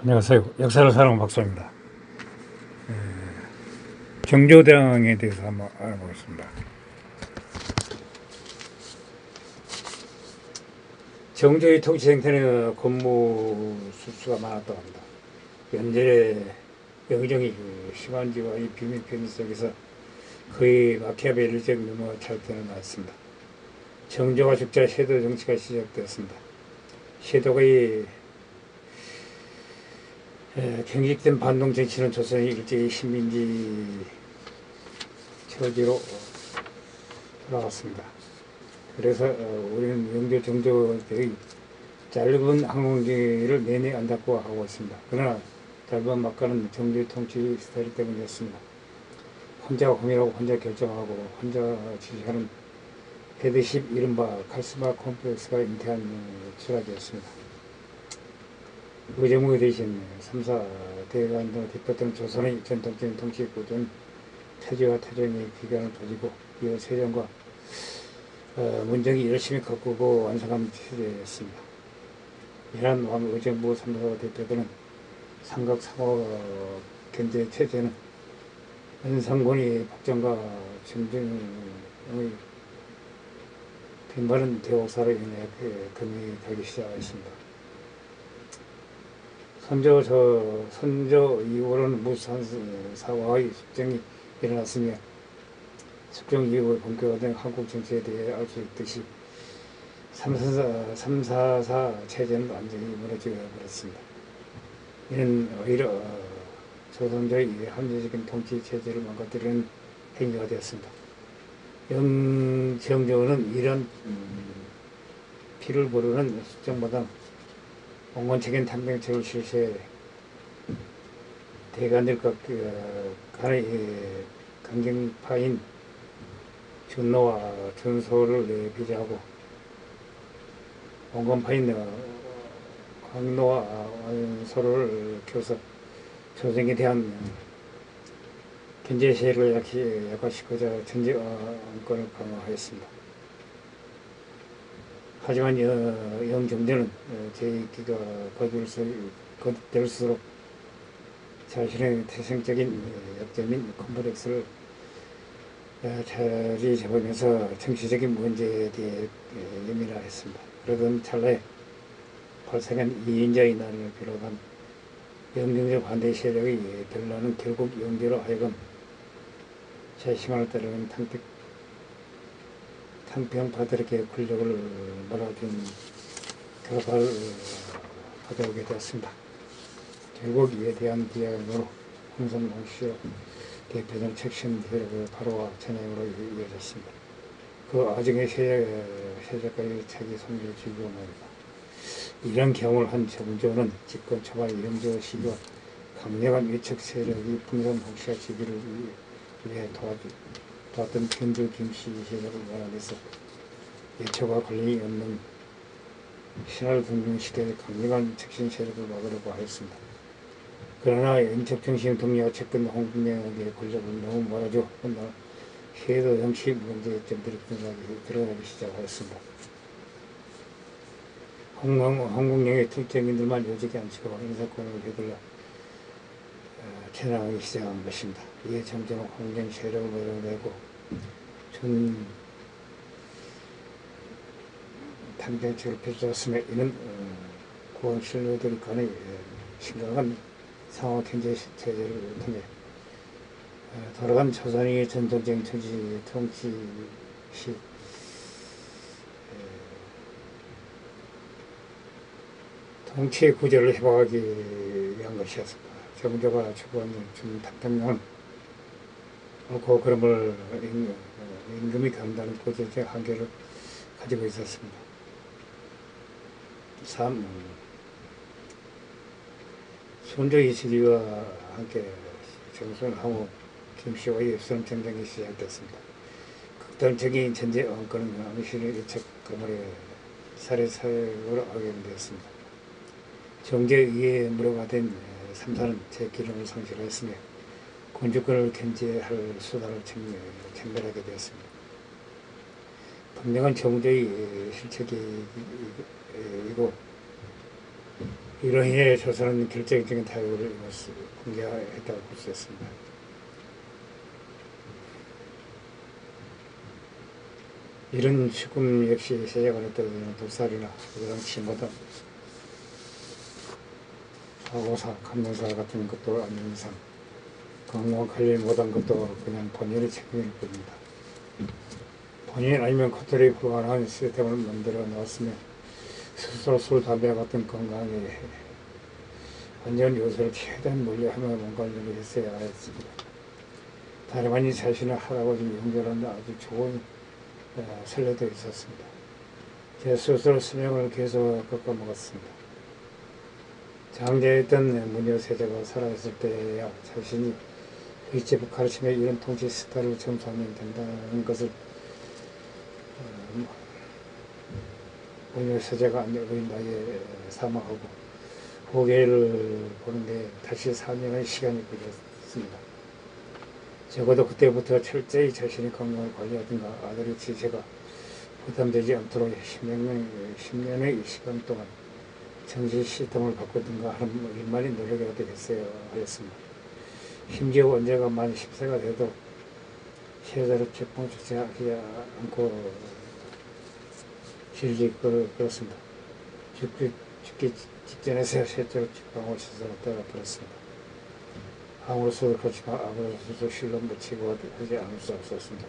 안녕하세요. 역사를 사랑하는 박사입니다. 정조대왕에 대해서 한번 알아보겠습니다. 정조의 통치 행태는 권무 수수가 많았다고 합니다. 연전의 영정이 심한지와 이 비밀 편의 속에서 거의 마키아벨리적 유머가 찰떡을 나왔습니다. 정조가 죽자 섀도 정치가 시작되었습니다. 섀도가 경직된 반동 정치는 조선의 일제의 식민지 처지로 돌아갔습니다. 그래서 우리는 영조 정조의 짧은 항공기를 내내 안닫고 하고 있습니다. 그러나 짧은 막가는 정조의 통치 스타일 때문이었습니다. 혼자 고민하고 혼자 결정하고 혼자 지시하는 헤드십 이른바 카리스마 콤플렉스가 잉태한 추락이었습니다. 의정부 대신 3사 대관 등 뒷받침 조선의 전통적인 통치 구조는 태조와 태종의 기간을 가지고 이어 세종과 문정이 열심히 가꾸고 완성한 체제였습니다. 이러한 왕 의정부 3사 대표들은 삼각상호 견제 체제는 연산군이 박정과 정정의 빈바른 대옥사로 인해 금이 가기 시작했습니다. 선조 이후로는 무산사와의 숙정이 일어났으며 숙정 이후 본격화된 한국 정치에 대해 알 수 있듯이 344 체제는 완전히 무너져 버렸습니다. 이는 오히려 조선조의 합리적인 통치 체제를 망가뜨리는 행위가 되었습니다. 영정조는 이런 피를 부르는 숙정보다 공권적인 탐정책을 실시해 대관들과 간의 강경파인 준노와 준소를 비자하고 공권파인 황노와 완소를 켜서 조정에 대한 견제세를 약화시키고자 전제 안건을 강화하였습니다. 하지만 영정조는 제2기가 거듭될수록 자신의 태생적인 약점인 컴플렉스를 자리 잡으면서 정치적인 문제에 대해 예민화했습니다. 그러던 찰나에 발생한 이인자의 난을 비롯한 영정조 반대 세력의 변란은 결국 영조로 하여금 자신을 따르는 탕평파들에게 권력을 몰아준 결과를 가져오게 되었습니다. 결국 이에 대한 비약으로 홍성공씨와 대표적 책심 세력의 바로와 전향으로 이어졌습니다. 그 아정의 세력까지 자기 손을 쥐고 말입니다. 이런 경험을 한 정조는 집권 초반 영조 시기와 강력한 위척 세력이 풍성공씨와 지기를 위해 도왔던 편주 김씨 세력을 몰아내서 예초가 권력이 없는 신할 등중시대 강력한 척신 세력을 막으려고 하였습니다. 그러나 영척정신 동료와 채권 홍군영에게 권력을 너무 몰아줘 혼나 해도 정치 문제점들이 드러나기 시작하였습니다. 홍군영의 특정인들만 요직이 않치고 인사권을 휘둘러 퇴장하기 시작한 것입니다. 이에 정조는 홍경 세력을 몰아내고 준 탐정책을 펼쳤으며 이는 구원 신료들 간의 심각한 상호 경제 체제를 통해 돌아간 조선의 전통적인 통치 구조를 회복하기 위한 것이었습니다. 정조가 추구하는 탐정은 그럼을 임금이 감당하는 구조적 한계를 가지고 있었습니다. 3. 손조의 시기와 함께 정순하고 김씨와의 수험전쟁이 시작됐습니다. 극단적인 전제 언권은 암시를 일척 거물에 살해사역으로 악용되었습니다. 정제에 의해 무료가 된 3사는 제 기능을 상실했으며 군주권을 견제할 수단을 쟁별하게 되었습니다. 분명한 정조의 실책이고 이로 인해 조선은 결정적인 타격을 공개했다고 볼 수 있습니다. 이런 죽음 역시 세자간에 떨어지는 독살이나 이런 침모든 사고사, 감정사 같은 것도 아닌 이상 공무원 관리 못한 것도 그냥 본인의 책임일 뿐입니다. 본인 아니면 코털이 불가능한 시스템을 만들어 놓았으면 스스로 술, 담배 같은 건강에 안전 요소를 최대한 멀리하며 뭔가를 했어야 했습니다. 다름 아닌 자신의 할아버지 용결하는 아주 좋은 선례도 있었습니다. 제 스스로 수명을 계속 꺾어먹었습니다. 장제했던 문효세자가 살아있을 때야 자신이 일제부 가르침에 이런 통치 스타일을 점수하면 된다는 것을 문효세자가 어린 나이에 사망하고 후계를 보는데 다시 4년의 시간이 걸렸습니다. 적어도 그때부터 철저히 자신의 건강을 관리하든가 아들의 지체가 부담되지 않도록 10년의 시간 동안 정신 시스템을 바꾸든가 하는 일만이 노력이라도 했어야 하였습니다. 심지어 원제가 만 10세가 돼도 세자를 책봉 조치하지 않고 질질 끌었습니다. 죽기 직전에서 세자를 책봉을 시설했다가 버렸습니다. 아무로서도 그렇지만 아무로서도 실로 묻히고 하지 않을 수 없었습니다.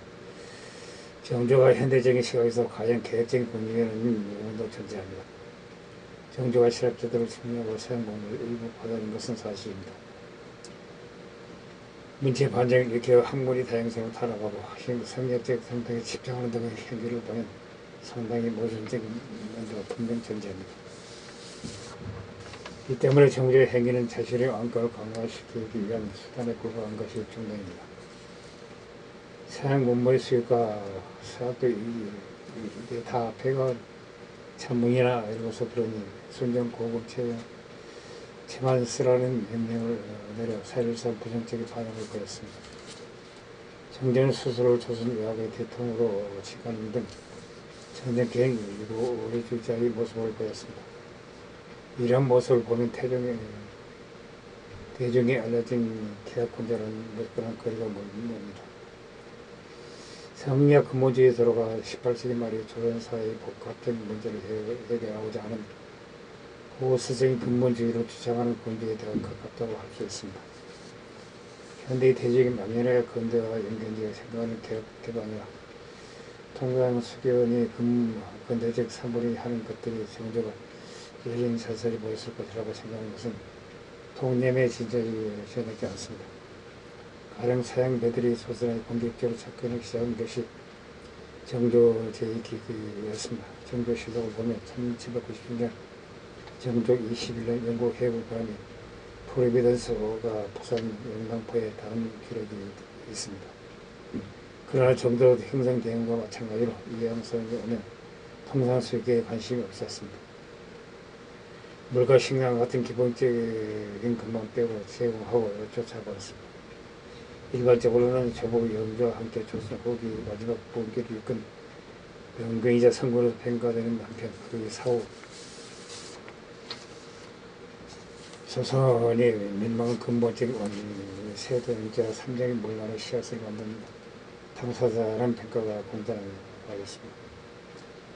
정조가 현대적인 시각에서 가장 계획적인 군주에는 무언도 존재합니다. 정조가 실업자들을 승리하고 사용공을 일부 받아낸 것은 사실입니다. 문체 반정을 일으켜 학문이 다양성을 타락하고 성역적 성장에 집중하는 등의 행위를 보면 상당히 모순적인 면도 분명 존재합니다. 이 때문에 정조의 행위는 자신의 왕권을 강화시키기 위한 수단에 불과한 것이 정당입니다. 서양 문물의 수입과 서학도 이게 다 배가 천문이나 이런 것을 그러니 순정 고급 체만 쓰라는 명령을 내려 사실상 부정적인 반응을 보였습니다. 정조는 스스로 조선의학의 대통령으로 직하는 등 전쟁 계획 이루고 오래주자의 모습을 보였습니다. 이런 모습을 보면 대중에 알려진 계약군자라는 그런 거리가 멉니다. 성리학 근본주의에 들어가 18세기 말에 조선사회의 복합적인 문제를 해결하고자 하는 고스적인 근본주의로 주장하는 군주에 대해 가깝다고 할 수 있습니다. 현대의 대중의 막연하게 근대와 연결되어 생각하는 개혁가 아니라 통상 수견이 근대적 사물이 하는 것들이 정조가 열린 사설이 보였을 것이라고 생각하는 것은 통념의 진짜이지 않습니다. 가령 서양 배들이 조선에 공격적으로 접근을 시작한 것이 정조 제2기였습니다. 정조 실록을 보면 1796년 정조 21년 영국 해군 바람이 프로비던스가 부산 영등포에 닿은 기록이 있습니다. 그러나 정조 행성 대응과 마찬가지로 이양선이 오면 통상수익에 관심이 없었습니다. 물과 식량 같은 기본적인 것만 빼고 제공하고 쫓아버렸습니다. 일반적으로는 조국 영조와 함께 조선 후기 마지막 분기를 이끈 명경이자 성군으로 평가되는 한편 그 사후 조선이 민망한 근본적인 원인 세도인자 삼정의 몰락의 씨앗을 만든 당사자라는 평가가 공단하였습니다.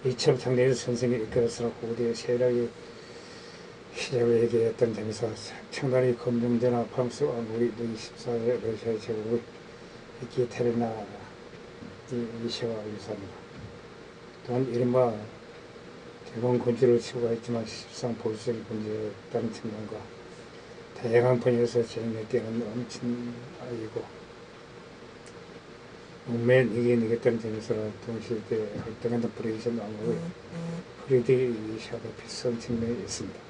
이처럼 상대의 선생이 이끌어서 후대의 세력이 시작을 얘기했던 점에서 청단의 검정제나 프랑스 왕국의 루이 14세 러시아의 제국의 에키테리나 이시와 유사합니다. 또한 이른바 대공 군주를 추구했지만 실상 보수적인 군주였다는 측면과 다양한 분야에서 진행되는 엄친아이고 옥맨 이기겠다는 점에서 동시에 활동하는 브레이션 왕국의 프리드리히샤도 비슷한 측면이 있습니다.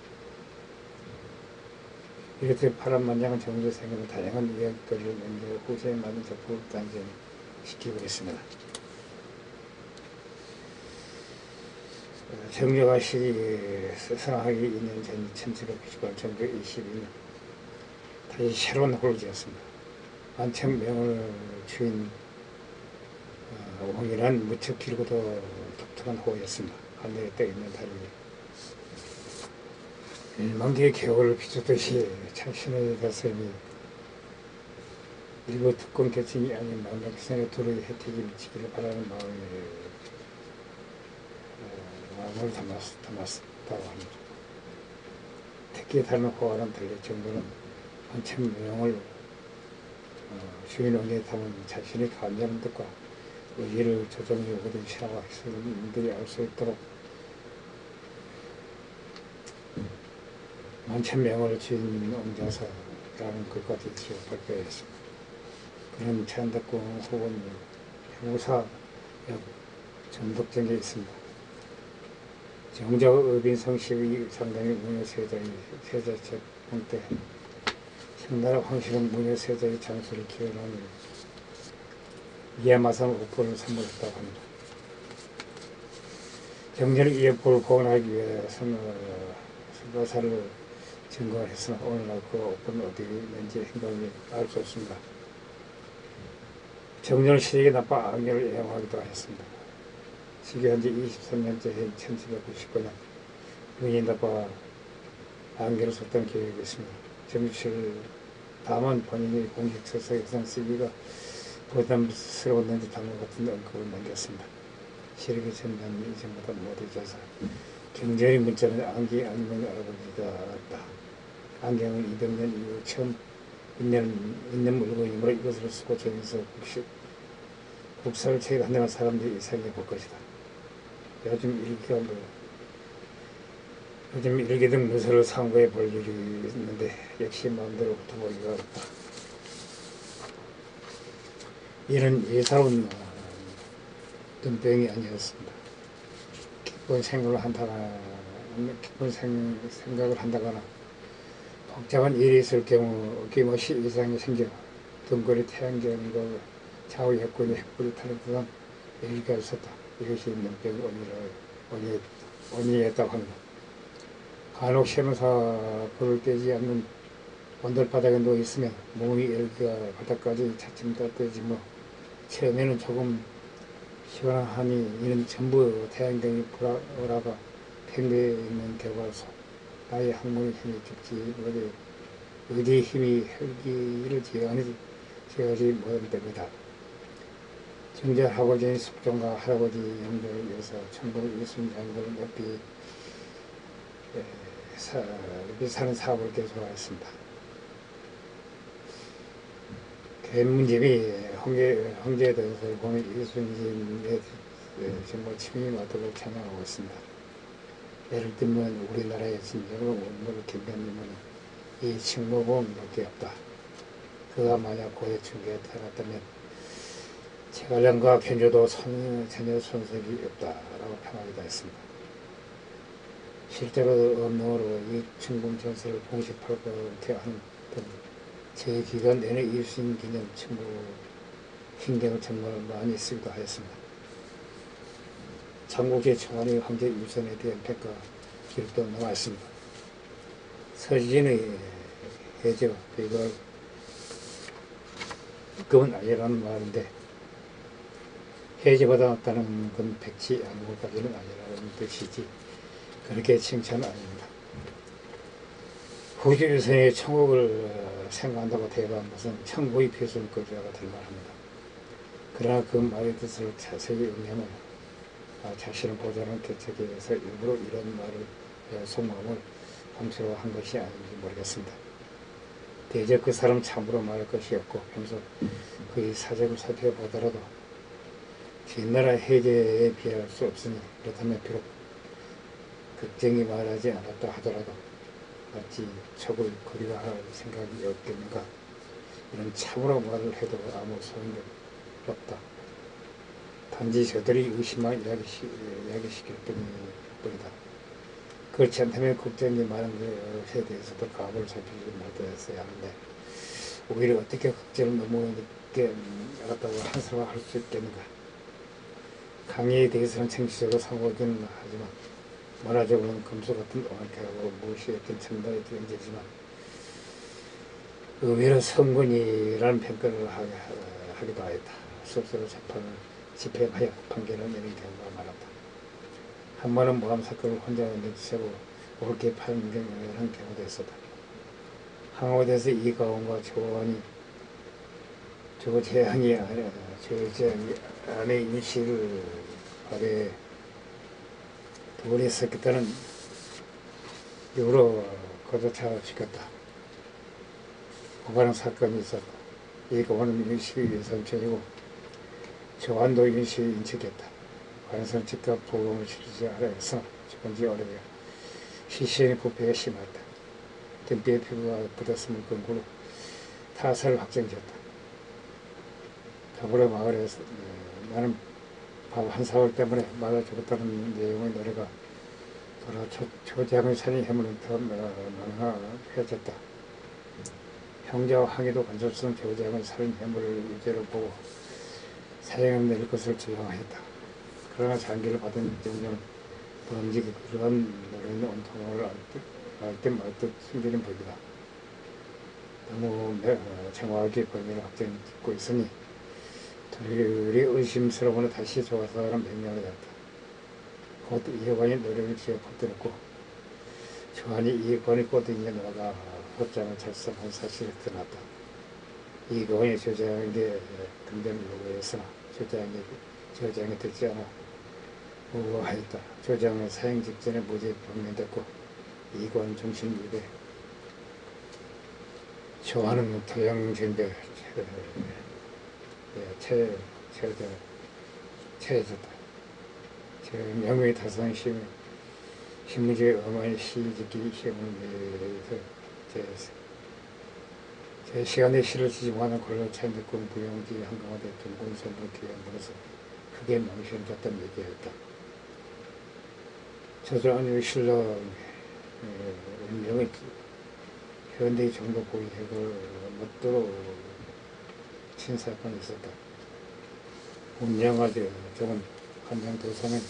이렇듯 파란만장한 정조 생애는 다양한 이야기거리를 연결해 후세에 많은 작품을 단전시키고 있습니다. 정조가 사하기 2년 전 1798년 정조 22년 다시 새로운 호를 지었습니다. 안청명을 추인 왕이란 무척 길고도 독특한 호였습니다. 하늘에 떠 있는 달이 일만기의 개월을 비추듯이 자신의 다스림이 일부 특권 계층이 아닌 만백성의 도로의 혜택이 미치기를 바라는 마음을 담았다고 합니다. 특히 다른 호와는 달리 정부는 한참 명을 주인원에 담은 자신의 감정의 뜻과 의지를 조정해 오거든 신하와 학생들이 알 수 있도록 만천명을 지은 옹자사라는 글까지 발표했습니다. 그는 찬덕궁 혹은 후사 전독전에 있습니다. 정적 의빈성식의 상당히 문효세자의 때 청나라 황실은 문효세자의 장수를 기원하는 이해마상 옥포를 선물했다고 합니다. 정전의 이 옥포를 복원하기 위해 설가사를 증거했으나 오늘날 그 옥포는 어디 있는지 행방이 알 수 없습니다. 정전은 시력이 나빠 안경을 애용하기도 했습니다. 시기한 지 23년째 해 1799년 눈이 나빠 안경을 썼던 기억이 있습니다. 정실 다만 본인이 공식 서석에선 쓰기가 부담스러웠는지 당과 같은 언급을 남겼습니다. 시력이 전단 이전보다 못 잊어서 경전의 문자는 안경이 아니면 알아보기가 어렵다. 안경은 200년 이후 처음 있는 물건이므로 이것을 쓰고 전해서 국사를 체감하는 사람들이 이상해 볼 것이다. 요즘 일기 등 문서를 상고해 볼 일이 있는데 역시 마음대로 붙어보기가 어렵다. 이는 예사로운 눈병이 아니었습니다. 기쁜 생각을 한다거나 복잡한 일이 있을 경우 어김없이 이상이 생겨 등골이 태양경과 좌우 옆구리 핵불이 타는 듯한 얘기가 있었다. 이것이 눈병의 원인이었다고 합니다. 간혹 시험사 불을 떼지 않는 온돌바닥에 누워있으면 몸이 열기가 바닥까지 차츰 따뜻해지며 처음에는 조금 시원하니 이는 전부 태양경이 불어라가 팽배해 있는 결과로서 나의 학문의 힘이 죽지 어디 힘이 혈기를 제어하지 못한 때입니다. 정절 할아버지의 숙종과 할아버지 영조를 위해서 1920년을 옆이 사는 사업을 계속하였습니다. 개문집이 황제에 대해서 보면 이순신의 정말 치밀히 마도록 찬양하고 있습니다. 예를 들면 우리나라의 진정으로 원물을 김변님은 이 칭모범밖에 없다. 그가 만약 고대 충계에 태어났다면 제갈량과 견조도 전혀 손색이 없다라고 평하기도 했습니다. 실제로 음성으로 이 춘궁 전설을 공식하고 은퇴한 제 기간 내내 이순신 기념 춘궁 행정을 정말 많이 쓰기도 하였습니다. 삼국지 청와대 황제 유선에 대한 평가 기록도 남아있습니다. 서진의 해저 이걸 그건 아니라는 말인데 해제보다 낫다는 건 백치 아무것까지는 아니라는 뜻이지 그렇게 칭찬은 아닙니다. 후주유선의 천국을 생각한다고 대답한 것은 천국의 필수일 것이라고 될 말합니다. 그러나 그 말의 뜻을 자세히 의미하면 자신을 보좌하는 대책에 대해서 일부러 이런 말을 속마음을 함수로 한 것이 아닌지 모르겠습니다. 대저 그 사람 참으로 말할 것이 없고 평소 그의 사정을 살펴보더라도 뒷나라 해제에 비할 수 없으니 그렇다면 비록 걱정이 말하지 않았다 하더라도 마치 척을 거리화할 생각이 없겠는가. 이런 참으로 말을 해도 아무 소용이 없다. 단지 저들이 의심만 이야기시킬 뿐이다. 그렇지 않다면 걱정이 많은 것에 대해서도 감을 살피지 못했어야 하는데 오히려 어떻게 걱정을 너무 늦게 알았다고 한 사람을 할 수 있겠는가. 강의에 대해서는 정치적으로 상호하기는 하지만 문화적으로는 금수 같은 오만하고 무시했던 청나라의 경제지만 의외로 성군이라는 평가를 하기도 하였다. 스스로 집행하여 판결을 내린 경우가 많았다. 한 번은 모함 사건을 혼자 내치고 옳게 판결한 경우도 있었다. 항우대에서 이가온과 조재항이 아내 임씨를 아래 둘이 있었겠다는 이유로 거둬차시켰다. 고발한 사건이 있었다. 이가온은 임씨의 삼촌이고 조한도 임씨의 인척이었다. 관선 즉각 보험을 치르지 않아서 죽은 지 오래되어 시신의 부패가 심하다. 등뼈에 피부가 굳었음을 근거로 타살을 확정지었다. 더불어 마을에서 나는 밥 한 사월 때문에 맞아 죽었다는 내용의 노래가 돌아 조장의 살인 해물은 더 망해졌다. 형제와 항의도 간섭성 조장의 살인 해물을 유죄로 보고 사형을 내릴 것을 주장하였다. 그러나 장기를 받은 정정은 범직이 그러한 노래는 온통을 알듯 말듯 숨기는 법이다. 너무 정확하게 범위를 확정짓고 있으니 둘이 의심스러우나 다시 조사하라는 명령을 했다. 곧 이해관이 노래를 지어 퍼뜨렸고 조한이 이해관의 꼬등이에 나가 헛장을 작성한 사실이 드러났다. 이해관이 조장에게 등대를 요구했으나 조장이 듣지 않아 우호하였다. 조장은 사형 직전에 무죄 판명됐고 이관 중심 입에 조한은 토양전배 체해졌다. 명의 다성 신문지의 어머니 시짓기 시험을 위해서 제 시간에 시를 쓰지 못하는 골로 차인득군 부영지 한강화대 등군 선도 기관으로서 크게 망신을 얘기했다. 저자는 신라 운명의 현대의 정도 고위획을 못도로 친 사건이 있었다. 운명하되 저는 한장 도사는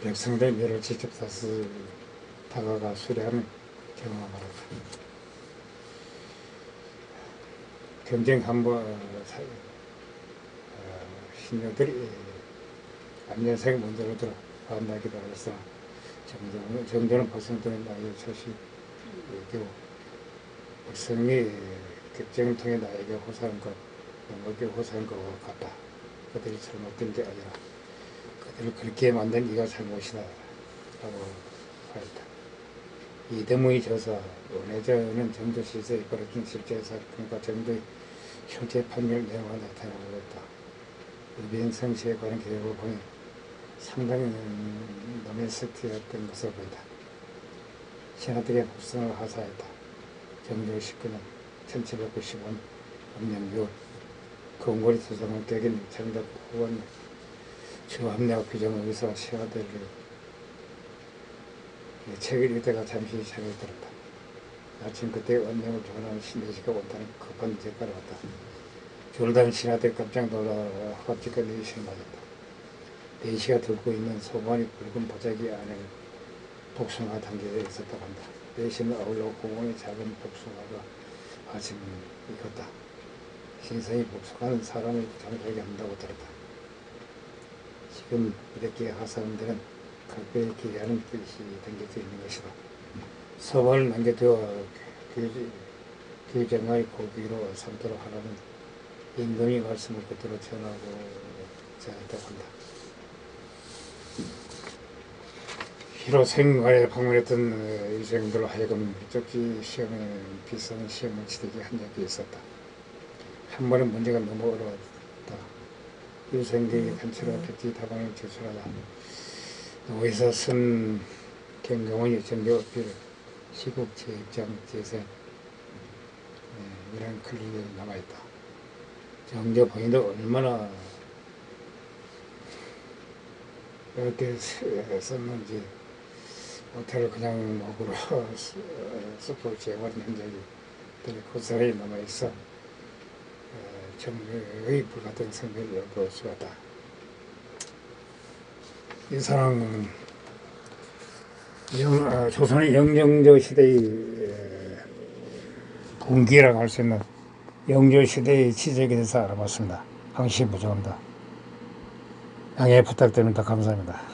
백성들의 묘를 직접 다가가 수리하는 경우가 많았다. 경쟁 한번 신녀들이 안전상에 문제로 들어 반나기도 하였어. 정도는 백성들의 나이에 70이고 백성이 격정을 통해 나에게 호소한 것, 영겁게 호소한 것과 같다. 그들이 잘못된 게 아니라 그들을 그렇게 만든 네가 잘못이다 라고 하였다. 이대무의 저서 원해저는 정도 시세에 벌어진 실제 사건과 정도의 현재 판결 내용과 나타나고 있다. 의변성시에 관한 기록을 보니 상당히 노메스트였던 것으로 보인다. 신하들의 복숭을 하사했다. 정조 19년 1795년 음력 6월 건골이 수성을 깨긴 정덕 후원 주합내와 규정의사 신하들을 책을 읽다가 잠시 잠이 들었다. 아침 그때 언명을 전하는 신내시가 온다는 급한 제가를 왔다. 졸단 신하들 깜짝 놀라 허겁지겁 내시를 맞았다. 내시가 들고 있는 소만이 붉은 보자기 안에 복숭아 담겨 있었다고 한다. 내시는 아울러 공원의 작은 복숭아가 아침 익었다. 신성이 복숭아는 사람을 장사하게 한다고 들었다. 지금 이렇게 하사람들은 각별히 기대하는 뜻이 담겨져 있는 것이다. 서방을 남겨두어 규정의 고기로 삼도록 하라는 임금의 말씀을 그대로 전했다고 한다. 희로 생활에 방문했던 유생들로 하여금 쪽지 시험에 비싼 시험을 치르게 한 적이 있었다. 한 번은 문제가 너무 어려웠다. 유생들이 단체로 백지 답안을 제출하다 노에서 쓴 경경원이 정교 어필 시국 제입장 재생 이런 글이 남아있다. 정조 본인도 얼마나 이렇게 썼는지 모태를 그냥 목으로 숲을 재버린 흔적이 고스란히 남아있어 정조의 불같은 성별을 엿볼 수가 있다. 이 사람은 조선의 영정조 시대의 분기라고 할 수 있는 영조 시대의 지적에 대해서 알아봤습니다. 항시 부족합니다. 양해 부탁드립니다. 감사합니다.